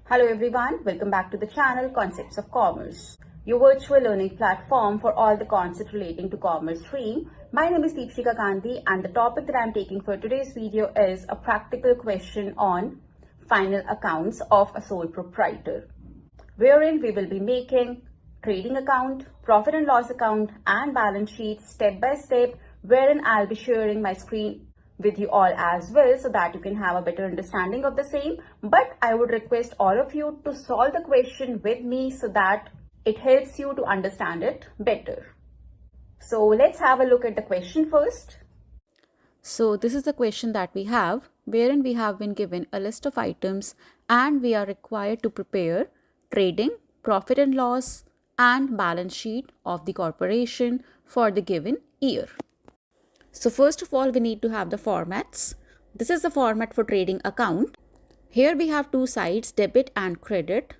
Hello everyone, welcome back to the channel Concepts of Commerce, your virtual learning platform for all the concepts relating to commerce stream. My name is Deepshikha Gandhi and the topic that I am taking for today's video is a practical question on final accounts of a sole proprietor, wherein we will be making trading account, profit and loss account and balance sheet step by step, wherein I'll be sharing my screen with you all as well so that you can have a better understanding of the same. But I would request all of you to solve the question with me so that it helps you to understand it better. So let's have a look at the question first. So this is the question that we have, wherein we have been given a list of items and we are required to prepare trading, profit and loss and balance sheet of the corporation for the given year. So first of all, we need to have the formats. This is the format for trading account. Here we have two sides, debit and credit.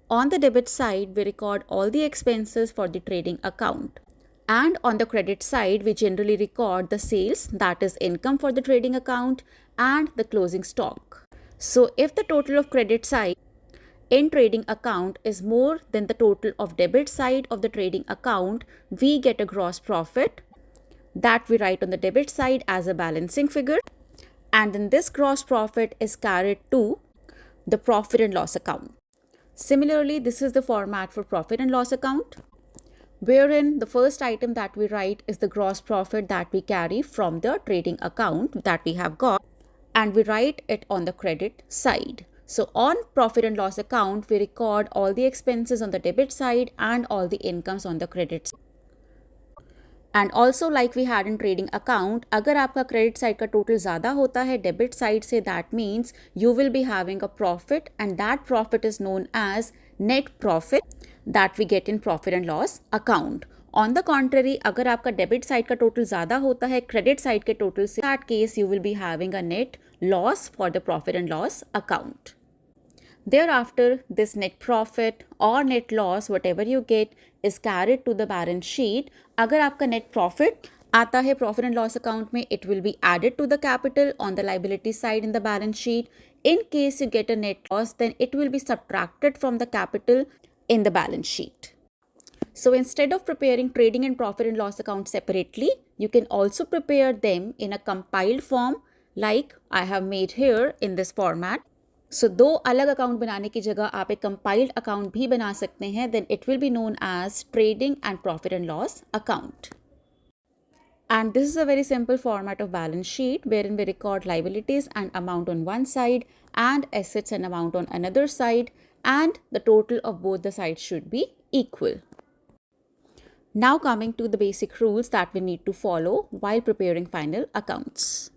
On the debit side, we record all the expenses for the trading account. And on the credit side, we generally record the sales, that is income for the trading account, and the closing stock. So if the total of credit side in trading account is more than the total of debit side of the trading account, we get a gross profit that we write on the debit side as a balancing figure, and then this gross profit is carried to the profit and loss account. Similarly, this is the format for profit and loss account, wherein the first item that we write is the gross profit that we carry from the trading account that we have got, and we write it on the credit side. So on profit and loss account, we record all the expenses on the debit side and all the incomes on the credit side. And also like we had in trading account, अगर आपका credit side का total ज़्यादा होता है debit side से, that means you will be having a profit and that profit is known as net profit that we get in profit and loss account. On the contrary, अगर आपका debit side का total ज़्यादा होता है credit side के total से, that case you will be having a net loss for the profit and loss account. Thereafter, this net profit or net loss, whatever you get, is carried to the balance sheet. अगर आपका net profit आता है profit and loss account में, it will be added to the capital on the liability side in the balance sheet. In case you get a net loss, then it will be subtracted from the capital in the balance sheet. So instead of preparing trading and profit and loss account separately, you can also prepare them in a compiled form like I have made here in this format. So दो अलग account बनाने की जगह आप एक compiled account भी बना सकते हैं, then it will be known as trading and profit and loss account. And this is a very simple format of balance sheet wherein we record liabilities and amount on one side and assets and amount on another side, and the total of both the sides should be equal. Now coming to the basic rules that we need to follow while preparing final accounts.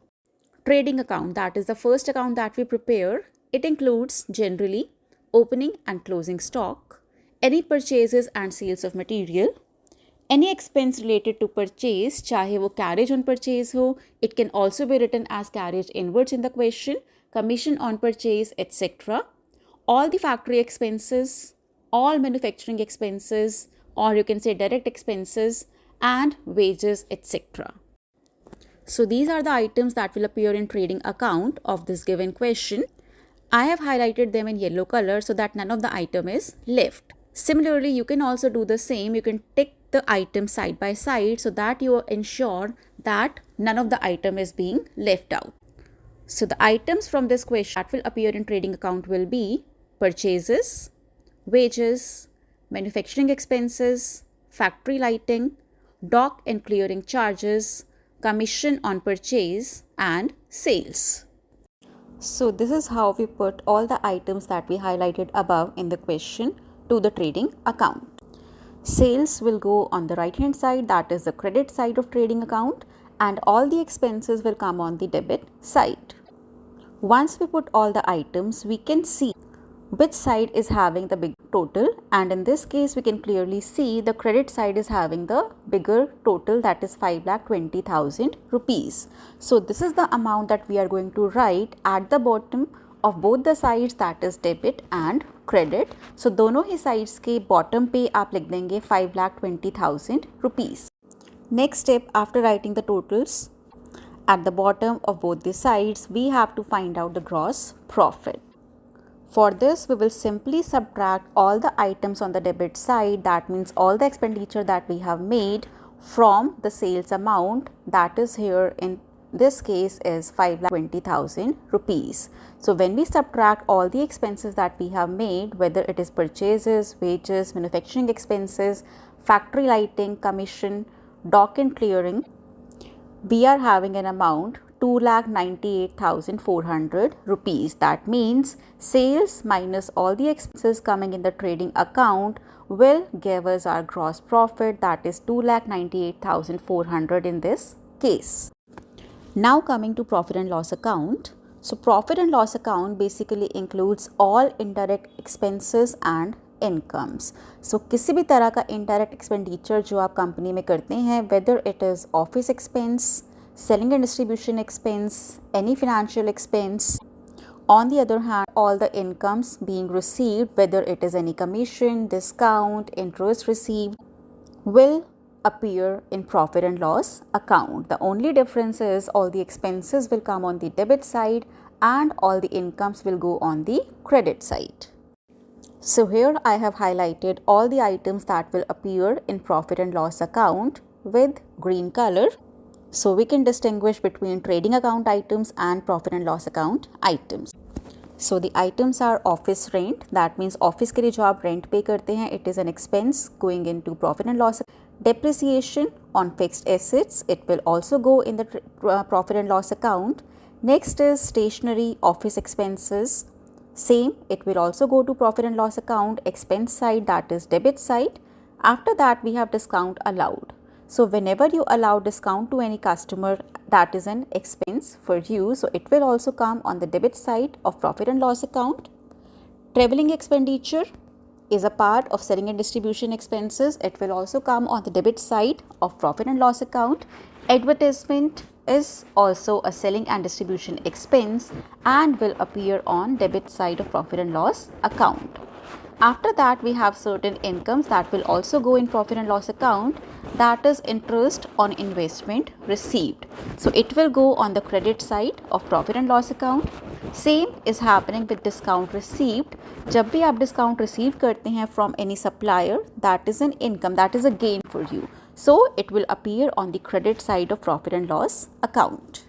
Trading account, that is the first account that we prepare. It includes generally opening and closing stock, any purchases and sales of material, any expense related to purchase, चाहे वो carriage on purchase हो, it can also be written as carriage inwards in the question, commission on purchase, etc. All the factory expenses, all manufacturing expenses, or you can say direct expenses, and wages, etc. So these are the items that will appear in trading account of this given question. I have highlighted them in yellow color so that none of the item is left. Similarly, you can also do the same. You can tick the item side by side so that you ensure that none of the item is being left out. So the items from this question that will appear in trading account will be purchases, wages, manufacturing expenses, factory lighting, dock and clearing charges, commission on purchase, and sales. So this is how we put all the items that we highlighted above in the question to the trading account. Sales will go on the right hand side, that is the credit side of trading account, and all the expenses will come on the debit side. Once we put all the items, we can see which side is having the big total, and in this case we can clearly see the credit side is having the bigger total, that is 5,20,000 rupees. So this is the amount that we are going to write at the bottom of both the sides, that is debit and credit. So दोनों ही sides के bottom पे आप लिख देंगे 5,20,000 rupees. Next step, after writing the totals at the bottom of both the sides, we have to find out the gross profit. For this, we will simply subtract all the items on the debit side, that means all the expenditure that we have made from the sales amount, that is here in this case is 5,20,000 rupees. So when we subtract all the expenses that we have made, whether it is purchases, wages, manufacturing expenses, factory lighting, commission, dock and clearing, we are having an amount 2,98,400 rupees. That means sales minus all the expenses coming in the trading account will give us our gross profit, that is 2,98,400 in this case. Now coming to profit and loss account. So profit and loss account basically includes all indirect expenses and incomes. So किसी भी तरह का indirect expenditure जो आप company में करते हैं, whether it is office expense, selling and distribution expense, any financial expense. On the other hand, all the incomes being received, whether it is any commission, discount, interest received, will appear in profit and loss account. The only difference is all the expenses will come on the debit side and all the incomes will go on the credit side. So here I have highlighted all the items that will appear in profit and loss account with green color. So we can distinguish between trading account items and profit and loss account items. So the items are office rent, that means office के लिए जो आप rent pay करते हैं, it is an expense going into profit and loss. Depreciation on fixed assets, it will also go in the profit and loss account. Next is stationery office expenses. Same, it will also go to profit and loss account, expense side, that is debit side. After that we have discount allowed. So whenever you allow discount to any customer, that is an expense for you. So it will also come on the debit side of profit and loss account. Traveling expenditure is a part of selling and distribution expenses. It will also come on the debit side of profit and loss account. Advertisement is also a selling and distribution expense and will appear on debit side of profit and loss account. After that, we have certain incomes that will also go in profit and loss account, that is interest on investment received. So it will go on the credit side of profit and loss account. Same is happening with discount received. जब भी आप discount receive करते हैं from any supplier, that is an income, that is a gain for you. So it will appear on the credit side of profit and loss account.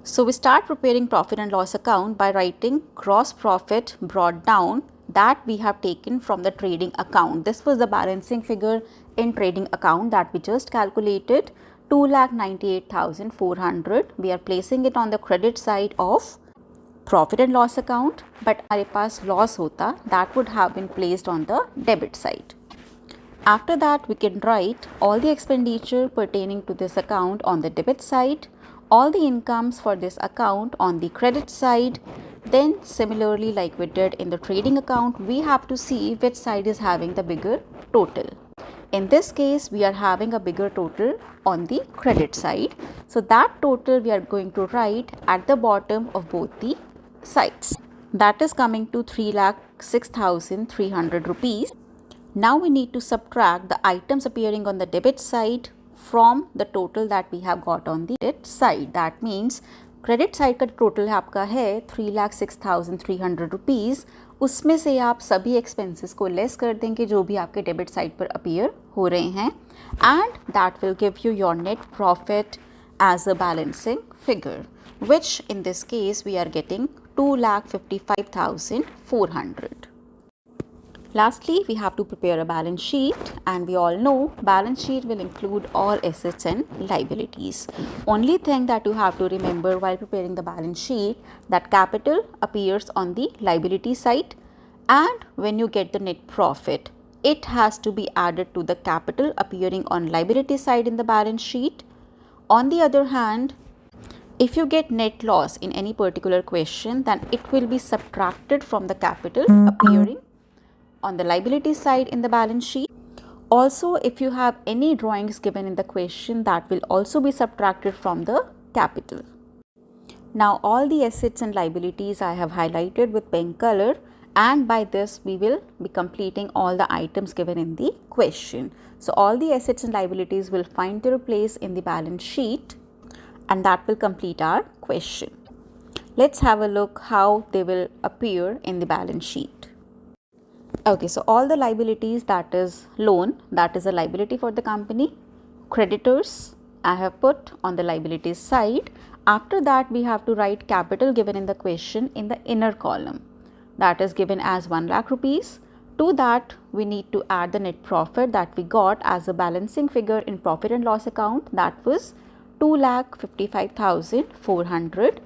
So we start preparing profit and loss account by writing gross profit brought down that we have taken from the trading account. This was the balancing figure in trading account that we just calculated, 2,98,400. We are placing it on the credit side of profit and loss account, but हमारे पास loss होता, that would have been placed on the debit side. After that, we can write all the expenditure pertaining to this account on the debit side, all the incomes for this account on the credit side. Then similarly, like we did in the trading account, we have to see which side is having the bigger total. In this case, we are having a bigger total on the credit side. So that total we are going to write at the bottom of both the sides. That is coming to 3,06,300 rupees. Now we need to subtract the items appearing on the debit side from the total that we have got on the credit side. That means credit side का total आपका है 3,06,300 rupees. उसमें से आप सभी expenses को less कर देंगे जो भी आपके डेबिट साइड पर अपीयर हो रहे हैं, and that will give you your net profit as a balancing figure, which in this case we are getting 2,55,400. Lastly, we have to prepare a balance sheet, and we all know balance sheet will include all assets and liabilities. Only thing that you have to remember while preparing the balance sheet, that capital appears on the liability side, and when you get the net profit, it has to be added to the capital appearing on liability side in the balance sheet. On the other hand, if you get net loss in any particular question, then it will be subtracted from the capital appearing on the liability side in the balance sheet. Also, if you have any drawings given in the question, that will also be subtracted from the capital. Now all the assets and liabilities I have highlighted with pink color, and by this we will be completing all the items given in the question. So all the assets and liabilities will find their place in the balance sheet, and that will complete our question. Let's have a look how they will appear in the balance sheet. Okay, so all the liabilities, that is loan, that is a liability for the company. Creditors, I have put on the liabilities side. After that, we have to write capital given in the question in the inner column. That is given as 1 lakh rupees. To that, we need to add the net profit that we got as a balancing figure in profit and loss account. That was 2,55,400.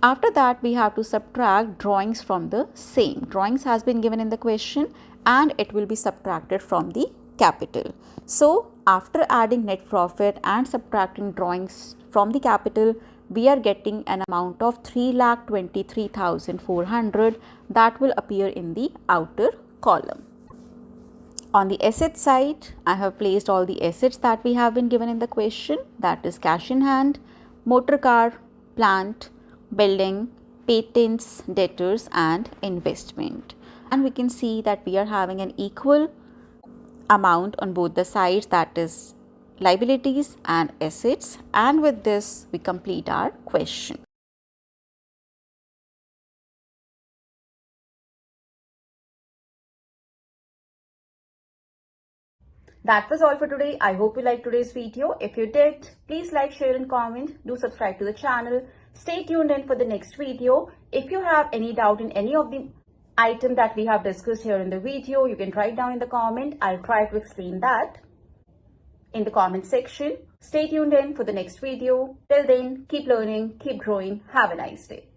After that, we have to subtract drawings from the same. Drawings has been given in the question and it will be subtracted from the capital. So, after adding net profit and subtracting drawings from the capital, we are getting an amount of 3,23,400 that will appear in the outer column. On the asset side, I have placed all the assets that we have been given in the question, that is cash in hand, motor car, plant, building, patents, debtors and investment. And we can see that we are having an equal amount on both the sides, that is liabilities and assets. And with this, we complete our question. That was all for today. I hope you liked today's video. If you did, please like, share and comment. Do subscribe to the channel. Stay tuned in for the next video. If you have any doubt in any of the item that we have discussed here in the video, you can write down in the comment. I'll try to explain that in the comment section. Stay tuned in for the next video. Till then, keep learning, keep growing. Have a nice day.